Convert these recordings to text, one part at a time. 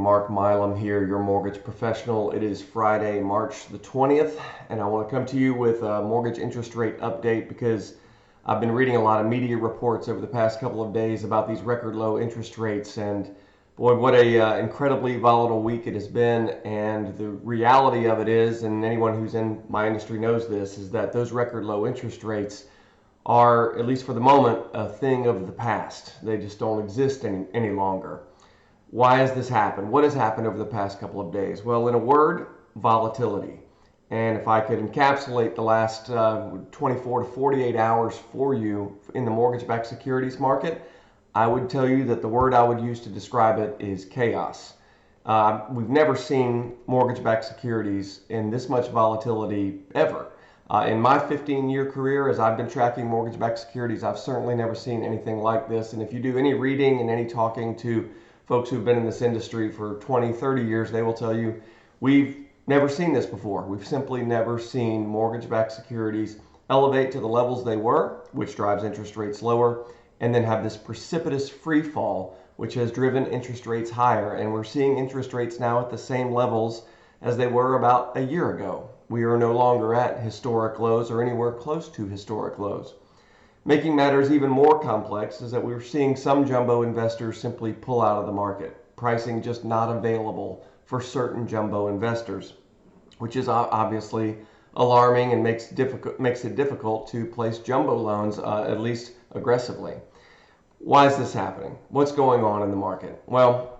Mark Milam here, your mortgage professional. It is Friday, March the 20th, and I want to come to you with a mortgage interest rate update because I've been reading a lot of media reports over the past couple of days about these record low interest rates, and boy, what a incredibly volatile week it has been. And the reality of it is, and anyone who's in my industry knows this, is that those record low interest rates are, at least for the moment, a thing of the past. They just don't exist any longer. Why has this happened? What has happened over the past couple of days? Well, in a word, volatility. And if I could encapsulate the last 24 to 48 hours for you in the mortgage-backed securities market, I would tell you that the word I would use to describe it is chaos. We've never seen mortgage-backed securities in this much volatility ever. In my 15-year career, as I've been tracking mortgage-backed securities, I've certainly never seen anything like this. And if you do any reading and any talking to folks who've been in this industry for 20, 30 years, they will tell you we've never seen this before. We've simply never seen mortgage-backed securities elevate to the levels they were, which drives interest rates lower, and then have this precipitous free fall, which has driven interest rates higher. And we're seeing interest rates now at the same levels as they were about a year ago. We are no longer at historic lows or anywhere close to historic lows. Making matters even more complex is that we're seeing some jumbo investors simply pull out of the market. Pricing just not available for certain jumbo investors, which is obviously alarming and makes it difficult to place jumbo loans, at least aggressively. Why is this happening? What's going on in the market? Well,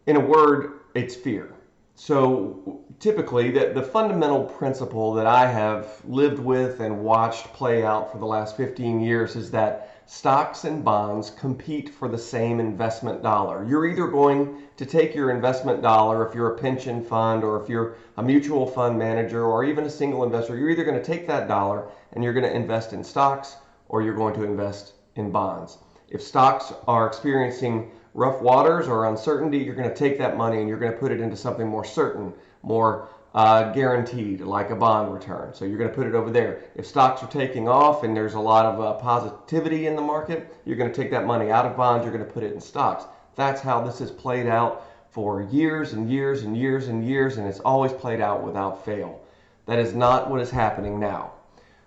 in a word, it's fear. So typically, the fundamental principle that I have lived with and watched play out for the last 15 years is that stocks and bonds compete for the same investment dollar. You're either going to take your investment dollar, if you're a pension fund or if you're a mutual fund manager or even a single investor, you're either going to take that dollar and you're going to invest in stocks or you're going to invest in bonds. If stocks are experiencing rough waters or uncertainty, you're going to take that money and you're going to put it into something more certain, more guaranteed, like a bond return. So you're going to put it over there. If stocks are taking off and there's a lot of positivity in the market, you're going to take that money out of bonds, you're going to put it in stocks. That's how this has played out for years and years and years and years, and it's always played out without fail. That is not what is happening now.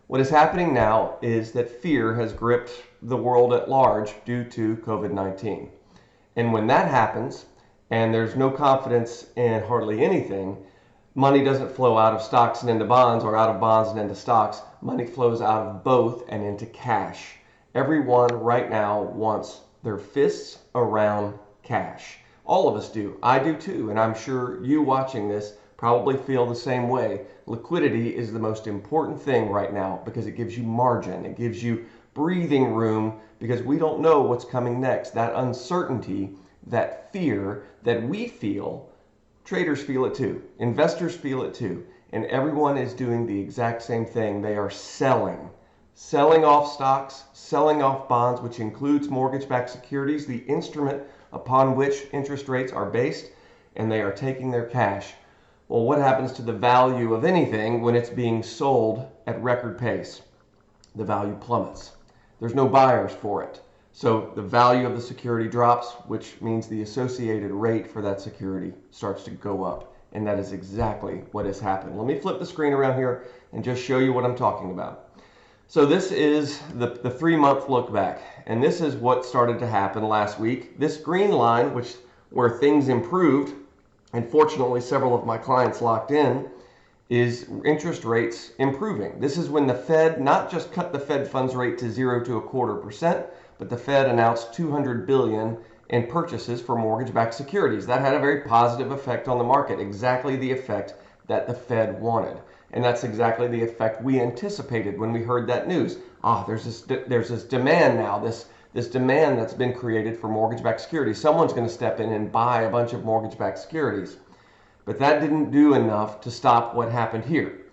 What is happening now is that fear has gripped the world at large due to COVID-19. And when that happens, and there's no confidence in hardly anything, money doesn't flow out of stocks and into bonds or out of bonds and into stocks. Money flows out of both and into cash. Everyone right now wants their fists around cash. All of us do. I do too. And I'm sure you watching this probably feel the same way. Liquidity is the most important thing right now because it gives you margin. It gives you breathing room because we don't know what's coming next. That uncertainty, that fear that we feel, traders feel it too. Investors feel it too. And everyone is doing the exact same thing. They are selling off stocks, selling off bonds, which includes mortgage-backed securities, the instrument upon which interest rates are based, and they are taking their cash. Well, what happens to the value of anything when it's being sold at record pace? The value plummets. There's no buyers for it. So the value of the security drops, which means the associated rate for that security starts to go up. And that is exactly what has happened. Let me flip the screen around here and just show you what I'm talking about. So this is the 3-month look back. And this is what started to happen last week. This green line, where things improved, and fortunately several of my clients locked in, is interest rates improving. This is when the Fed not just cut the Fed funds rate to 0 to 0.25%, but the Fed announced $200 billion in purchases for mortgage-backed securities. That had a very positive effect on the market, exactly the effect that the Fed wanted. And that's exactly the effect we anticipated when we heard that news. There's this demand now, this demand that's been created for mortgage-backed securities. Someone's going to step in and buy a bunch of mortgage-backed securities. But that didn't do enough to stop what happened here.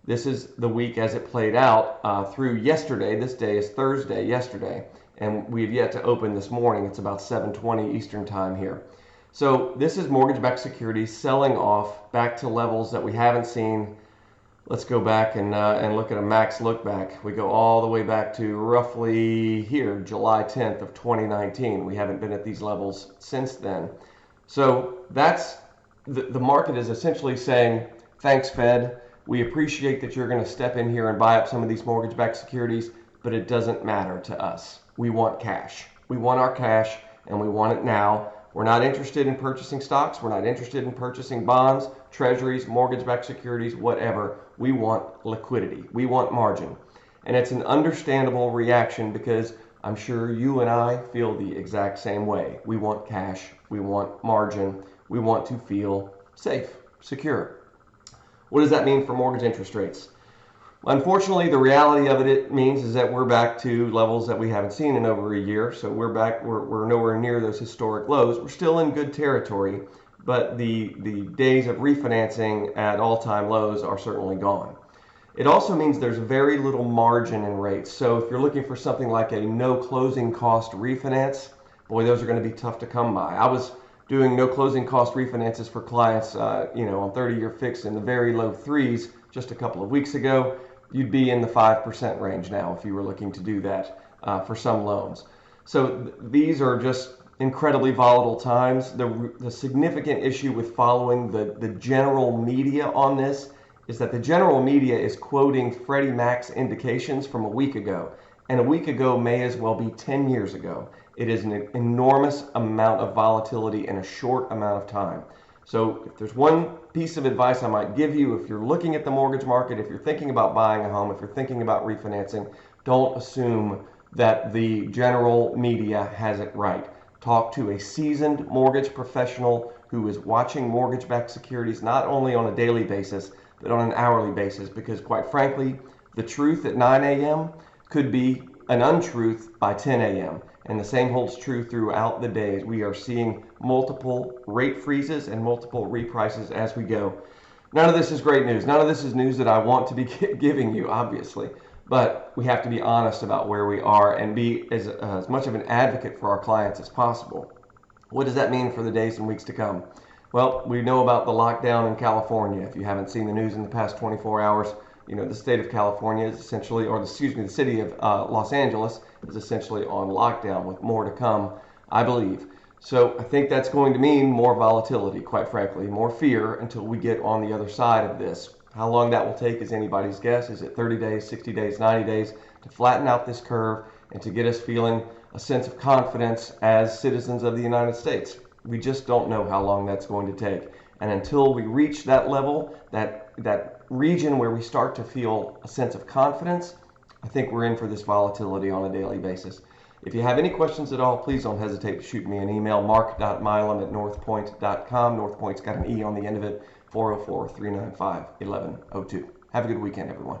This is the week as it played out through yesterday. This day is Thursday, yesterday, and we've yet to open this morning. It's about 7:20 Eastern time here. So this is mortgage-backed securities selling off back to levels that we haven't seen. Let's go back and look at a max look back. We go all the way back to roughly here, July 10th of 2019. We haven't been at these levels since then. So that's the market is essentially saying, thanks, Fed. We appreciate that you're going to step in here and buy up some of these mortgage-backed securities, but it doesn't matter to us. We want cash. We want our cash, and we want it now. We're not interested in purchasing stocks. We're not interested in purchasing bonds, treasuries, mortgage-backed securities, whatever. We want liquidity. We want margin. And it's an understandable reaction because I'm sure you and I feel the exact same way. We want cash. We want margin. We want to feel safe, secure. What does that mean for mortgage interest rates? Unfortunately, the reality of it means is that we're back to levels that we haven't seen in over a year. So we're nowhere near those historic lows. We're still in good territory, but the days of refinancing at all-time lows are certainly gone. It also means there's very little margin in rates. So if you're looking for something like a no closing cost refinance, boy, those are going to be tough to come by. I was doing no closing cost refinances for clients, on 30-year fixed in the very low threes just a couple of weeks ago. You'd be in the 5% range now if you were looking to do that for some loans. So these are just incredibly volatile times. The significant issue with following the general media on this is that the general media is quoting Freddie Mac's indications from a week ago. And a week ago may as well be 10 years ago. It is an enormous amount of volatility in a short amount of time. So if there's one piece of advice I might give you, if you're looking at the mortgage market, if you're thinking about buying a home, if you're thinking about refinancing, don't assume that the general media has it right. Talk to a seasoned mortgage professional who is watching mortgage-backed securities not only on a daily basis, but on an hourly basis, because quite frankly, the truth at 9 a.m. could be an untruth by 10 a.m. And the same holds true throughout the days. We are seeing multiple rate freezes and multiple reprices as we go. None of this is great news. None of this is news that I want to be giving you, obviously. But we have to be honest about where we are and be as much of an advocate for our clients as possible. What does that mean for the days and weeks to come? Well, we know about the lockdown in California. If you haven't seen the news in the past 24 hours, the state of California is essentially, the city of Los Angeles is essentially on lockdown with more to come, I believe. So I think that's going to mean more volatility, quite frankly, more fear until we get on the other side of this. How long that will take is anybody's guess. Is it 30 days, 60 days, 90 days to flatten out this curve and to get us feeling a sense of confidence as citizens of the United States? We just don't know how long that's going to take. And until we reach that level, that region where we start to feel a sense of confidence, I think we're in for this volatility on a daily basis. If you have any questions at all, please don't hesitate to shoot me an email, mark.milam@northpoint.com. Northpoint's got an E on the end of it, 404-395-1102. Have a good weekend, everyone.